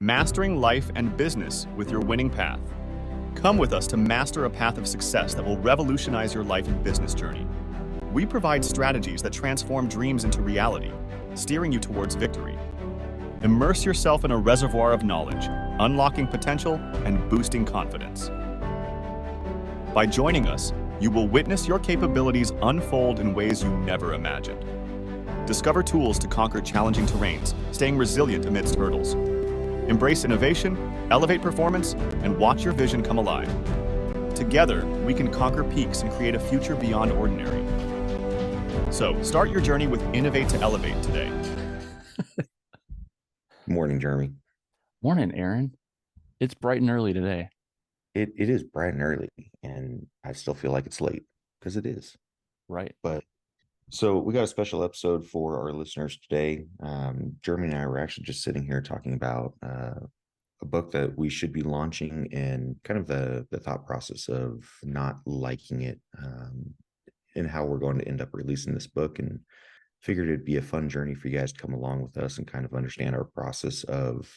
Mastering life and business with your winning path. Come with us to master a path of success that will revolutionize your life and business journey. We provide strategies that transform dreams into reality, steering you towards victory. Immerse yourself in a reservoir of knowledge, unlocking potential and boosting confidence. By joining us, you will witness your capabilities unfold in ways you never imagined. Discover tools to conquer challenging terrains, staying resilient amidst hurdles. Embrace innovation, elevate performance, and watch your vision come alive. Together, we can conquer peaks and create a future beyond ordinary. So, start your journey with Innovate to Elevate today. Morning, Jeremy. Morning, Aaron. It's bright and early today. It is bright and early, and I still feel like it's late because it is. Right. But so we got a special episode for our listeners today. Jeremy and I were actually just sitting here talking about a book that we should be launching and kind of the thought process of not liking it and how we're going to end up releasing this book, and figured it'd be a fun journey for you guys to come along with us and kind of understand our process of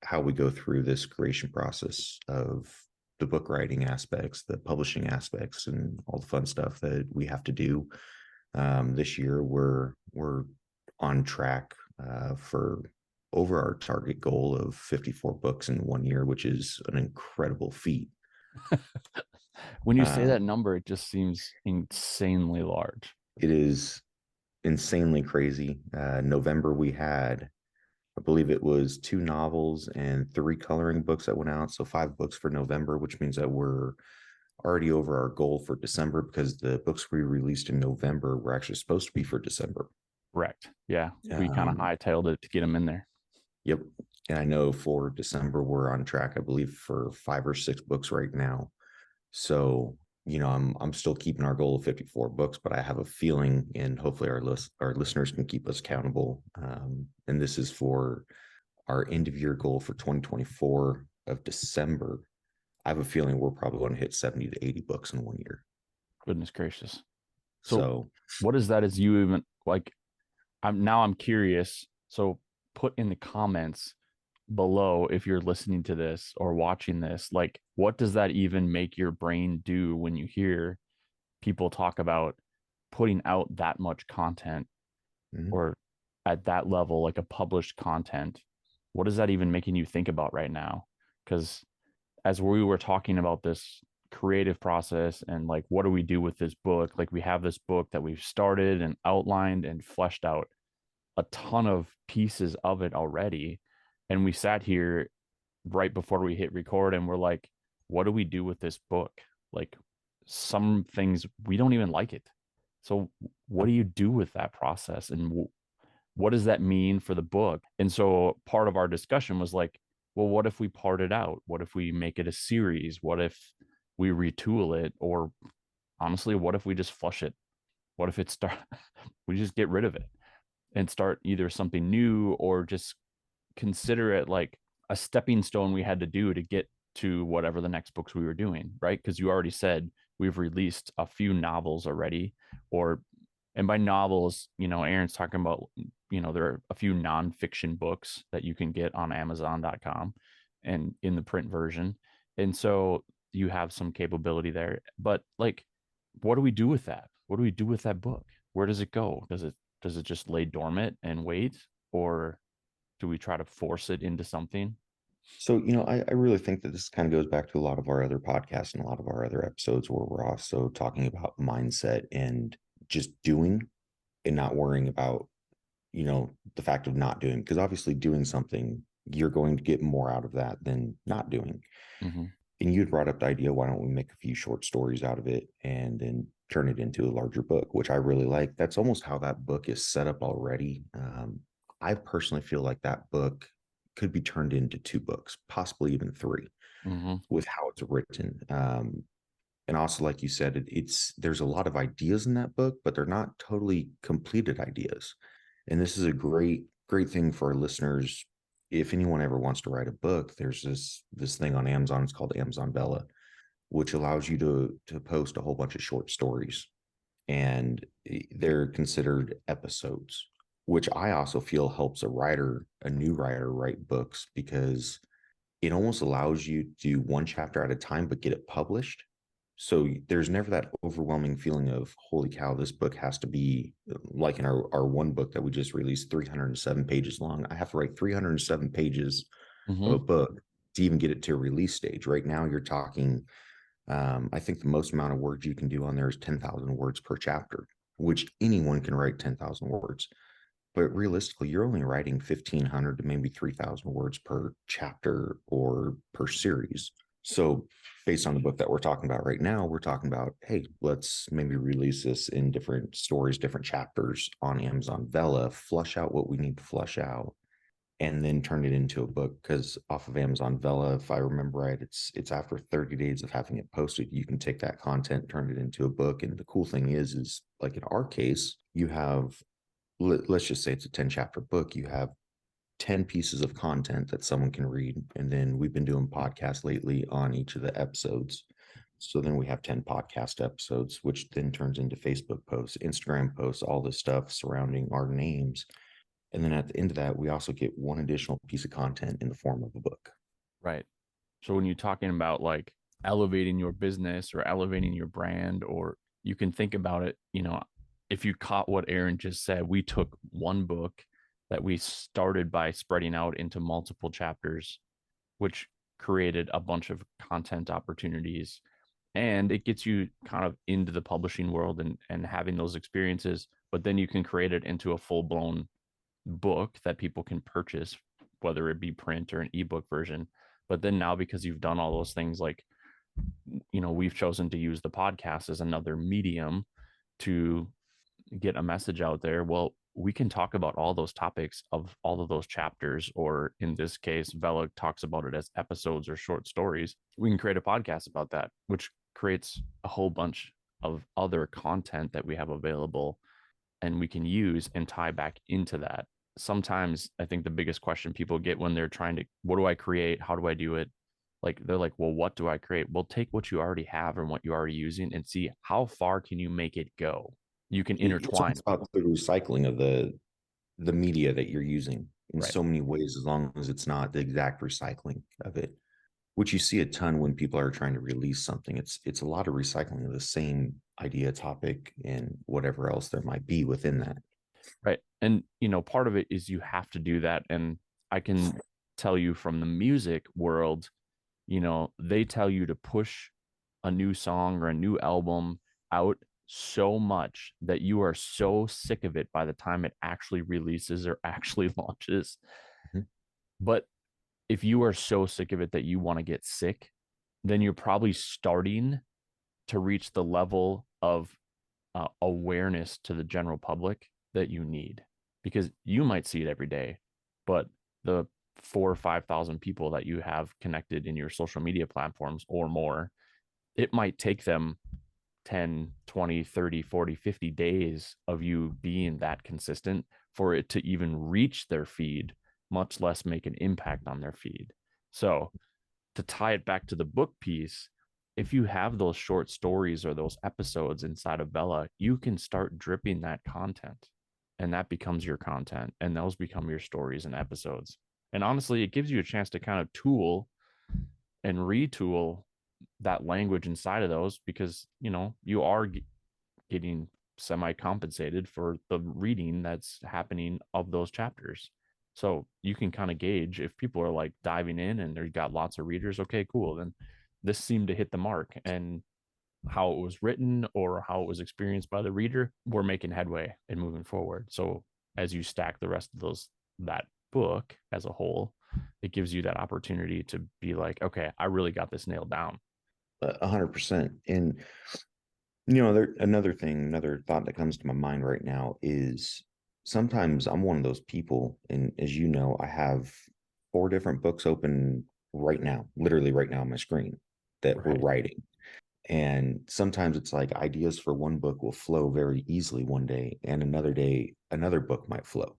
how we go through this creation process of the book writing aspects, the publishing aspects, and all the fun stuff that we have to do. This year, we're on track for over our target goal of 54 books in 1 year, which is an incredible feat. When you say that number, it just seems insanely large. It is insanely crazy. November, we had, I believe it was 2 novels and 3 coloring books that went out. So 5 books for November, which means that we're already over our goal for December, because the books we released in November were actually supposed to be for December. Correct. Yeah. We kind of hightailed it to get them in there. Yep. And I know for December, we're on track, I believe, for 5 or 6 books right now. So, you know, I'm still keeping our goal of 54 books, but I have a feeling, and hopefully our listeners can keep us accountable. And this is for our end of year goal for 2024 of December. I have a feeling we're probably going to hit 70 to 80 books in 1 year. Goodness gracious. So what is that? Is you even like, I'm curious. So put in the comments below, if you're listening to this or watching this, like, what does that even make your brain do when you hear people talk about putting out that much content or at that level, like a published content? What is that even making you think about right now? Because as we were talking about this creative process and like, what do we do with this book? Like, we have this book that we've started and outlined and fleshed out a ton of pieces of it already. And we sat here right before we hit record and we're like, what do we do with this book? Like, some things we don't even like it. So what do you do with that process? And what does that mean for the book? And so part of our discussion was like, well, what if we part it out? What if we make it a series? What if we retool it? Or honestly, what if we just flush it? What if we just get rid of it and start either something new, or just consider it like a stepping stone we had to do to get to whatever the next books we were doing, right? Because you already said we've released a few novels already, and by novels, you know, Aaron's talking about, you know, there are a few nonfiction books that you can get on Amazon.com and in the print version. And so you have some capability there. But like, what do we do with that? What do we do with that book? Where does it go? Does it just lay dormant and wait? Or do we try to force it into something? So, you know, I really think that this kind of goes back to a lot of our other podcasts and a lot of our other episodes where we're also talking about mindset and just doing and not worrying about, you know, the fact of not doing, because obviously doing something, you're going to get more out of that than not doing. Mm-hmm. And you'd brought up the idea, why don't we make a few short stories out of it and then turn it into a larger book, which I really like. That's almost how that book is set up already. I personally feel like that book could be turned into 2 books, possibly even 3, with how it's written. And also, like you said, there's a lot of ideas in that book, but they're not totally completed ideas. And this is a great thing for our listeners. If anyone ever wants to write a book, there's this thing on Amazon. It's called Amazon Bella, which allows you to post a whole bunch of short stories, and they're considered episodes. which I also feel helps a new writer write books, because it almost allows you to do one chapter at a time, but get it published. So there's never that overwhelming feeling of, holy cow, this book has to be like in our one book that we just released, 307 pages long. I have to write 307 pages of a book to even get it to a release stage. Right now, you're talking, I think the most amount of words you can do on there is 10,000 words per chapter, which anyone can write 10,000 words. But realistically, you're only writing 1,500 to maybe 3,000 words per chapter or per series. So based on the book that we're talking about right now, we're talking about, hey, let's maybe release this in different stories, different chapters on Amazon Vella, flush out what we need to flush out, and then turn it into a book. Because off of Amazon Vella, if I remember right, it's after 30 days of having it posted, you can take that content, turn it into a book. And the cool thing is like in our case, you have, let's just say it's a 10 chapter book, you have 10 pieces of content that someone can read. And then we've been doing podcasts lately on each of the episodes. So then we have 10 podcast episodes, which then turns into Facebook posts, Instagram posts, all this stuff surrounding our names. And then at the end of that, we also get one additional piece of content in the form of a book. Right. So when you're talking about like elevating your business or elevating your brand, or you can think about it, if you caught what Aaron just said, we took one book that we started by spreading out into multiple chapters, which created a bunch of content opportunities. And it gets you kind of into the publishing world and having those experiences, but then you can create it into a full-blown book that people can purchase, whether it be print or an ebook version. But then now, because you've done all those things, like, we've chosen to use the podcast as another medium to get a message out there. Well, we can talk about all those topics of all of those chapters, or in this case, Vela talks about it as episodes or short stories. We can create a podcast about that, which creates a whole bunch of other content that we have available and we can use and tie back into that. Sometimes I think the biggest question people get when they're trying to, what do I create? How do I do it? Like, they're like, well, what do I create? Well, take what you already have and what you're already using and see how far can you make it go. You can intertwine. It's about the recycling of the media that you're using in Right. so many ways, as long as it's not the exact recycling of it, which you see a ton when people are trying to release something. It's a lot of recycling of the same idea, topic, and whatever else there might be within that. Right. And, part of it is you have to do that. And I can tell you from the music world, they tell you to push a new song or a new album out so much that you are so sick of it by the time it actually releases or actually launches. Mhm. But if you are so sick of it that you want to get sick, then you're probably starting to reach the level of awareness to the general public that you need, because you might see it every day, but the 4,000 or 5,000 people that you have connected in your social media platforms or more, it might take them 10, 20, 30, 40, 50 days of you being that consistent for it to even reach their feed, much less make an impact on their feed. So to tie it back to the book piece, if you have those short stories or those episodes inside of Bella, you can start dripping that content, and that becomes your content, and those become your stories and episodes. And honestly, it gives you a chance to kind of tool and retool that language inside of those, because you are getting semi compensated for the reading that's happening of those chapters. So you can kind of gauge if people are like diving in and they've got lots of readers. Okay, cool. Then this seemed to hit the mark, and how it was written or how it was experienced by the reader, we're making headway and moving forward. So as you stack the rest of that book as a whole, it gives you that opportunity to be like, okay, I really got this nailed down. 100%. And another thought that comes to my mind right now is, sometimes I'm one of those people, and as you know, I have 4 different books open right now, literally right now on my screen, that we're writing. And sometimes it's like ideas for one book will flow very easily one day, and another day another book might flow.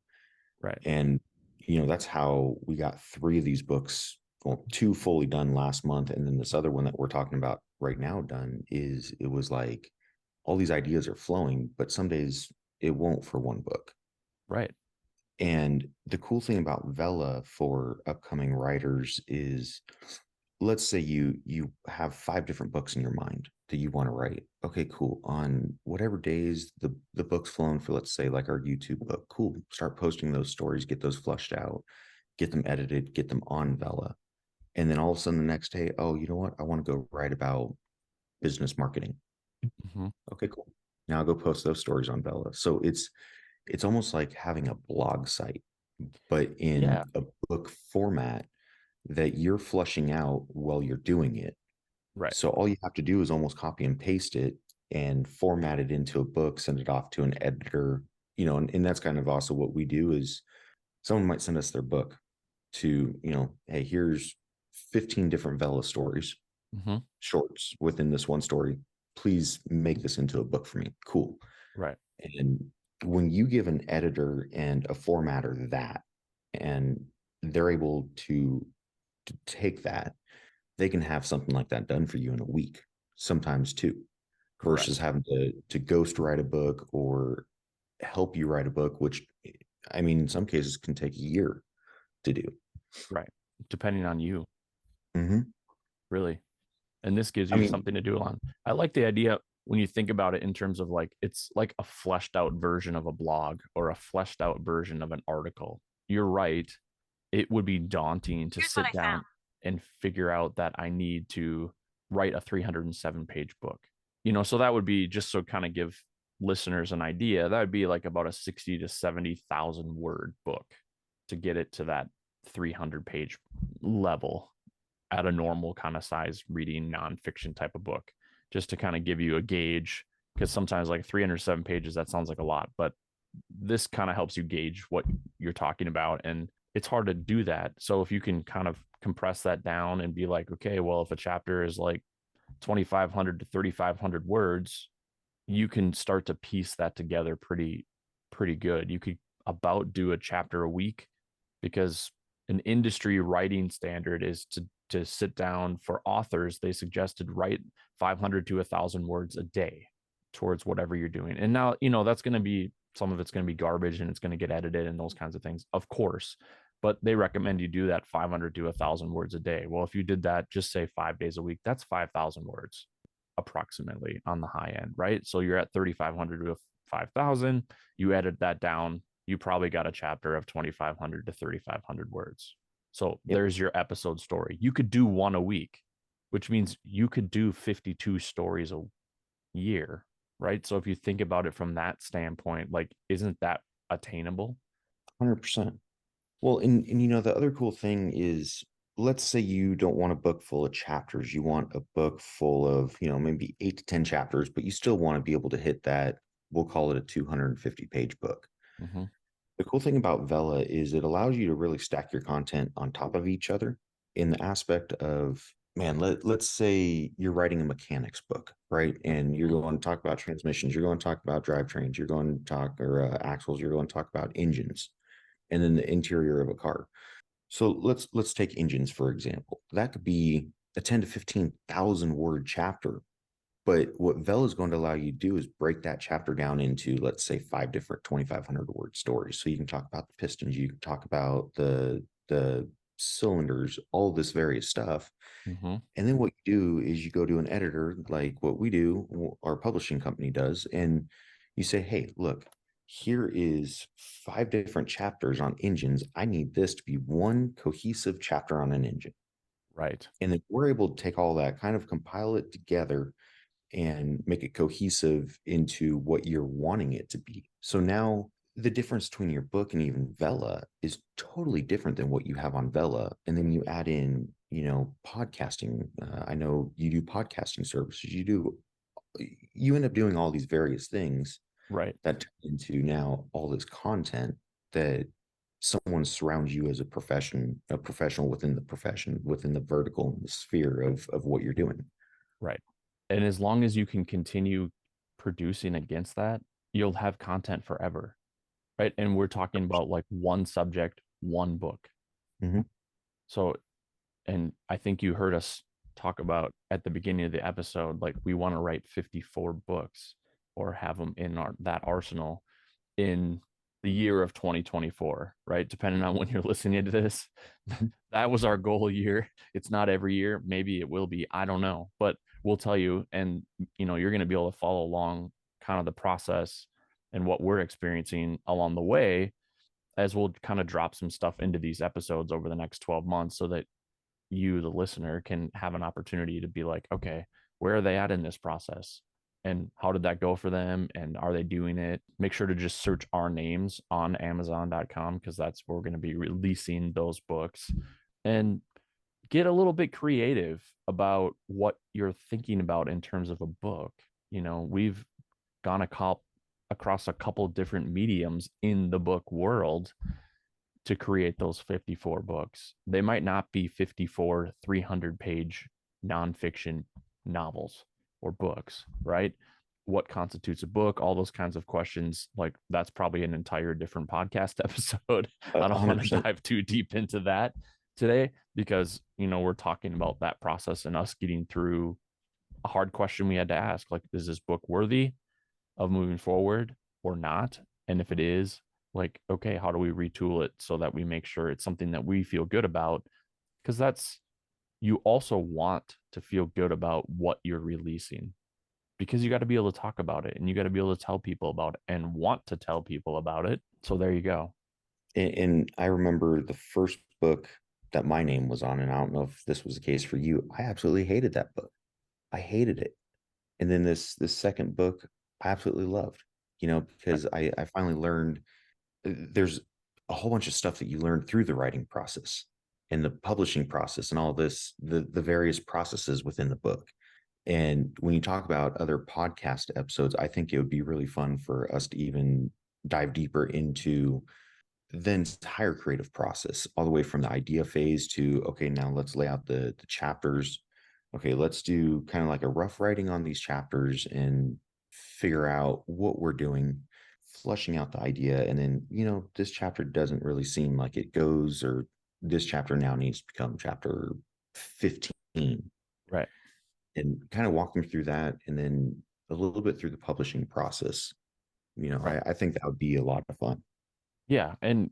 Right. And that's how we got 3 of these books, well, 2 fully done last month, and then this other one that we're talking about right now done. It was like all these ideas are flowing, but some days it won't for one book. Right. And the cool thing about Vela for upcoming writers is, let's say you have 5 different books in your mind that you want to write. Okay, cool. On whatever days the book's flown for, let's say like our YouTube book, cool. Start posting those stories, get those flushed out, get them edited, get them on Vela. And then all of a sudden the next day, oh, you know what? I want to go write about business marketing. Mm-hmm. Okay, cool. Now I'll go post those stories on Vela. So it's almost like having a blog site, but in Yeah. a book format that you're flushing out while you're doing it. Right. So all you have to do is almost copy and paste it and format it into a book, send it off to an editor, and that's kind of also what we do is someone might send us their book to, hey, here's 15 different Vela stories, Mm-hmm. shorts within this one story. Please make this into a book for me. Cool. Right. And when you give an editor and a formatter that, and they're able to take that, they can have something like that done for you in a week, sometimes 2, versus Correct. having to ghost write a book or help you write a book, which I mean, in some cases can take a year to do. Right. Depending on you, Mm-hmm. really. And this gives I you mean, something to do on. I like the idea when you think about it in terms of like it's like a fleshed out version of a blog or a fleshed out version of an article. You're right. It would be daunting to sit down and figure out that I need to write a 307-page book. So that would be just so kind of give listeners an idea. That would be like about a 60 to 70,000 word book to get it to that 300-page level at a normal kind of size reading nonfiction type of book, just to kind of give you a gauge. Because sometimes like 307 pages, that sounds like a lot, but this kind of helps you gauge what you're talking about. And it's hard to do that. So if you can kind of compress that down and be like, okay, well, if a chapter is like 2,500 to 3,500 words, you can start to piece that together pretty good. You could about do a chapter a week, because an industry writing standard is to sit down for authors. They suggested write 500 to 1,000 words a day towards whatever you're doing. And now, that's going to be, some of it's going to be garbage and it's going to get edited and those kinds of things, of course. But they recommend you do that 500 to 1,000 words a day. Well, if you did that, just say 5 days a week, that's 5,000 words approximately on the high end, right? So you're at 3,500 to 5,000. You edit that down, you probably got a chapter of 2,500 to 3,500 words. So yep, there's your episode story. You could do one a week, which means you could do 52 stories a year, right? So if you think about it from that standpoint, like, isn't that attainable? 100%. Well, and the other cool thing is, let's say you don't want a book full of chapters. You want a book full of, maybe 8 to 10 chapters, but you still want to be able to hit that. We'll call it a 250-page book. Mm-hmm. The cool thing about Vela is it allows you to really stack your content on top of each other in the aspect of, man, let's say you're writing a mechanics book, right? And you're going to talk about transmissions, you're going to talk about drivetrains, you're going to talk, or axles, you're going to talk about engines, and then the interior of a car. So let's take engines for example. That could be a 10 to 15,000 word chapter. But what Vel is going to allow you to do is break that chapter down into, let's say, 5 different 2,500 word stories. So you can talk about the pistons, you can talk about the cylinders, all this various stuff. Mm-hmm. And then what you do is you go to an editor, like what we do, our publishing company does, and you say, hey, look, here is 5 different chapters on engines. I need this to be one cohesive chapter on an engine. Right. And then we're able to take all that, kind of compile it together and make it cohesive into what you're wanting it to be. So now the difference between your book and even Vela is totally different than what you have on Vela. And then you add in, podcasting. I know you do podcasting services. You end up doing all these various things Right. that turn into now all this content that someone surrounds you as a professional within the profession, within the vertical the sphere of what you're doing. Right. And as long as you can continue producing against that, you'll have content forever. Right. And we're talking about like one subject, one book. Mm-hmm. So, and I think you heard us talk about at the beginning of the episode, like we want to write 54 books or have them in that arsenal in the year of 2024, right? Depending on when you're listening to this, that was our goal year. It's not every year. Maybe it will be. I don't know, but we'll tell you. And, you're going to be able to follow along kind of the process and what we're experiencing along the way, as we'll kind of drop some stuff into these episodes over the next 12 months so that you, the listener, can have an opportunity to be like, okay, where are they at in this process? And how did that go for them? And are they doing it? Make sure to just search our names on Amazon.com, because that's where we're going to be releasing those books, and get a little bit creative about what you're thinking about in terms of a book. We've gone across a couple different mediums in the book world to create those 54 books. They might not be 54 300-page nonfiction novels or books, right? What constitutes a book? All those kinds of questions. Like, that's probably an entire different podcast episode. I don't want to 100%. dive too deep into that today, because, we're talking about that process and us getting through a hard question we had to ask. Like, is this book worthy of moving forward or not? And if it is, like, okay, how do we retool it so that we make sure it's something that we feel good about? Because you also want to feel good about what you're releasing, because you got to be able to talk about it, and you got to be able to tell people about it and want to tell people about it. So there you go. And I remember the first book that my name was on, and I don't know if this was the case for you. I absolutely hated that book. I hated it. And then this second book I absolutely loved, because I finally learned there's a whole bunch of stuff that you learn through the writing process and the publishing process and all this, the various processes within the book. And when you talk about other podcast episodes, I think it would be really fun for us to even dive deeper into the entire creative process, all the way from the idea phase to, okay, now let's lay out the chapters. Okay, let's do kind of like a rough writing on these chapters and figure out what we're doing, flushing out the idea. And then, this chapter doesn't really seem like it goes, or this chapter now needs to become chapter 15. Right. And kind of walk them through that. And then a little bit through the publishing process. Right. I think that would be a lot of fun. Yeah. And,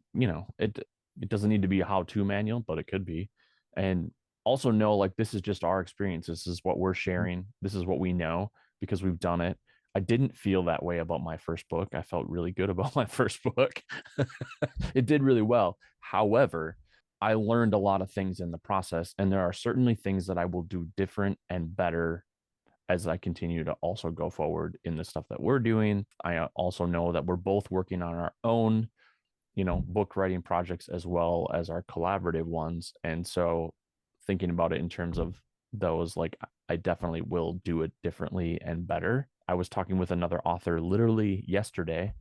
it doesn't need to be a how-to manual, but it could be. And also know, like, this is just our experience. This is what we're sharing. This is what we know, because we've done it. I didn't feel that way about my first book. I felt really good about my first book. It did really well. However, I learned a lot of things in the process, and there are certainly things that I will do different and better as I continue to also go forward in the stuff that we're doing. I also know that we're both working on our own, book writing projects as well as our collaborative ones. And so, thinking about it in terms of those, like, I definitely will do it differently and better. I was talking with another author literally yesterday,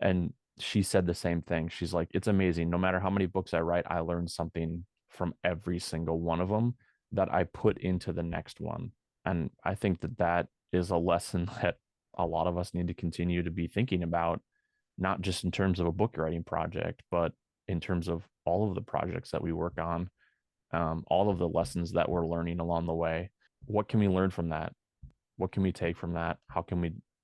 and she said the same thing. She's like, it's amazing. No matter how many books I write, I learn something from every single one of them that I put into the next one. And I think that is a lesson that a lot of us need to continue to be thinking about, not just in terms of a book writing project, but in terms of all of the projects that we work on, all of the lessons that we're learning along the way. What can we learn from that? What can we take from that?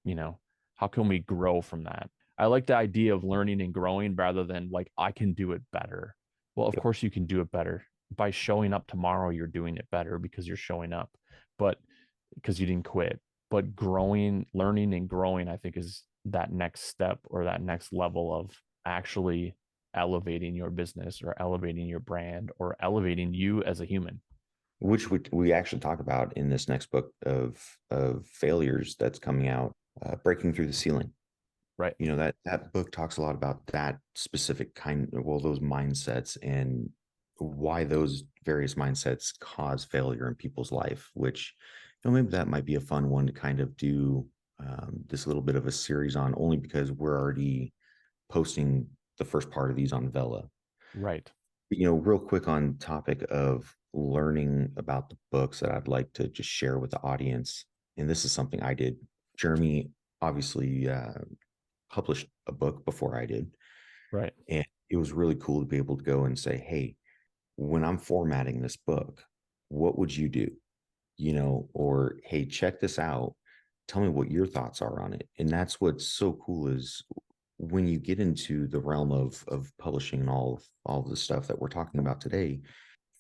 You know, how can we grow from that? I like the idea of learning and growing rather than like, I can do it better. Well, of course you can do it better. By showing up tomorrow, you're doing it better because you're showing up, but because you didn't quit. But growing, learning and growing, I think, is that next step, or that next level of actually elevating your business or elevating your brand or elevating you as a human. Which we actually talk about in this next book of failures that's coming out, breaking through the ceiling. Right. That book talks a lot about that specific those mindsets, and why those various mindsets cause failure in people's life, which, maybe that might be a fun one to kind of do this little bit of a series on, only because we're already posting the first part of these on Vela. Right. Real quick on topic of learning about the books that I'd like to just share with the audience. And this is something I did. Jeremy obviously published a book before I did. Right. And it was really cool to be able to go and say, hey, when I'm formatting this book, what would you do? Or, hey, check this out. Tell me what your thoughts are on it. And that's what's so cool is when you get into the realm of publishing and all of the stuff that we're talking about today,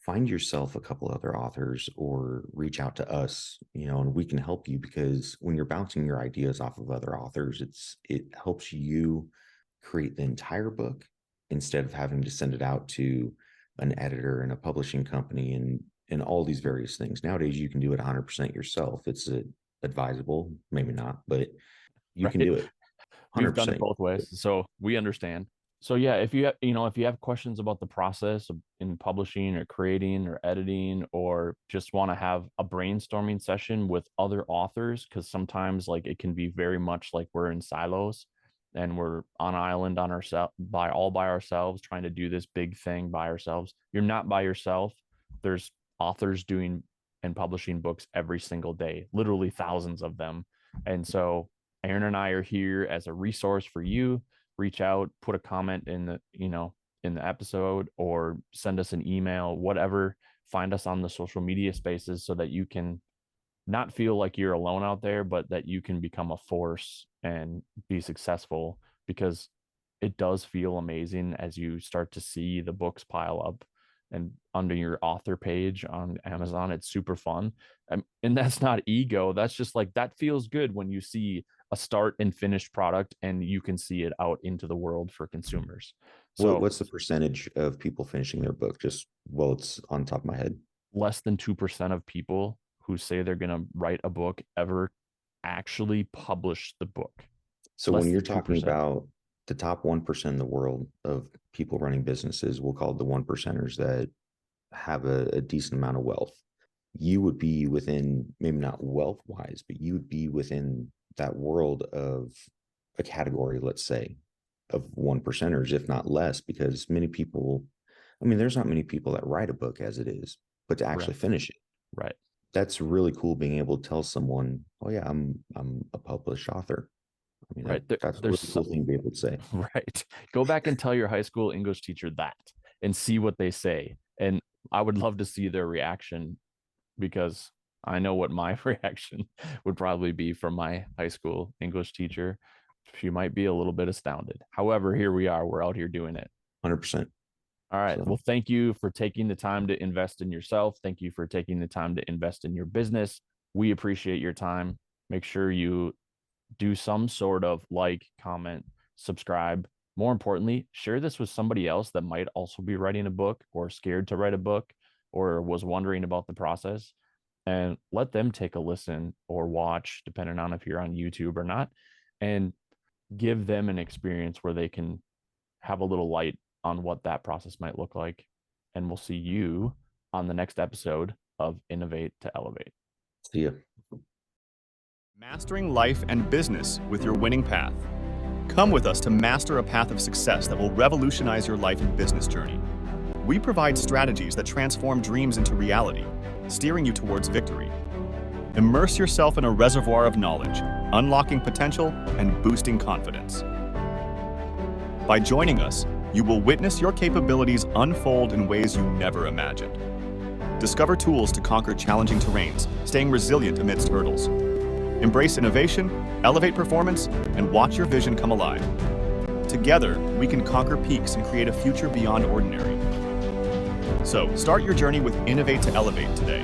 find yourself a couple other authors or reach out to us, and we can help you, because when you're bouncing your ideas off of other authors, it helps you create the entire book instead of having to send it out to an editor and a publishing company and all these various things. Nowadays, you can do it 100% yourself. It's advisable, maybe not, but you can do it. We've done it 100%. both ways, so we understand. So yeah, if you have questions about the process in publishing or creating or editing, or just want to have a brainstorming session with other authors, because sometimes like it can be very much like we're in silos and we're on an island on ourselves by ourselves trying to do this big thing by ourselves. You're not by yourself. There's authors doing and publishing books every single day, literally thousands of them. And so Aaron and I are here as a resource for you. Reach out, put a comment in the episode, or send us an email, whatever. Find us on the social media spaces so that you can not feel like you're alone out there, but that you can become a force and be successful, because it does feel amazing as you start to see the books pile up and under your author page on Amazon. It's super fun. And that's not ego. That's just like, that feels good when you see a start and finished product and you can see it out into the world for consumers. So what's the percentage of people finishing their book? Just, well, it's on top of my head. Less than 2% of people who say they're going to write a book ever actually publish the book. So when you're talking about the top 1% in the world of people running businesses, we'll call it the 1%ers that have a decent amount of wealth, you would be within, maybe not wealth wise, but you would be within that world of a category, let's say, of 1%ers, if not less, because many people, there's not many people that write a book as it is, but to actually finish it. Right. That's really cool, being able to tell someone, oh yeah, I'm a published author. Right. That's a really cool thing to be able to say. Right. Go back and tell your high school English teacher that and see what they say. And I would love to see their reaction, because I know what my reaction would probably be from my high school English teacher. She might be a little bit astounded. However, here we are. We're out here doing it. 100%. All right. Well, thank you for taking the time to invest in yourself. Thank you for taking the time to invest in your business. We appreciate your time. Make sure you do some sort of like, comment, subscribe. More importantly, share this with somebody else that might also be writing a book or scared to write a book or was wondering about the process, and let them take a listen or watch, depending on if you're on YouTube or not, and give them an experience where they can have a little light on what that process might look like. And we'll see you on the next episode of Innovate to Elevate. See ya. Mastering life and business with your winning path. Come with us to master a path of success that will revolutionize your life and business journey. We provide strategies that transform dreams into reality, steering you towards victory. Immerse yourself in a reservoir of knowledge, unlocking potential and boosting confidence. By joining us, you will witness your capabilities unfold in ways you never imagined. Discover tools to conquer challenging terrains, staying resilient amidst hurdles. Embrace innovation, elevate performance, and watch your vision come alive. Together, we can conquer peaks and create a future beyond ordinary. So, start your journey with Innovate to Elevate today.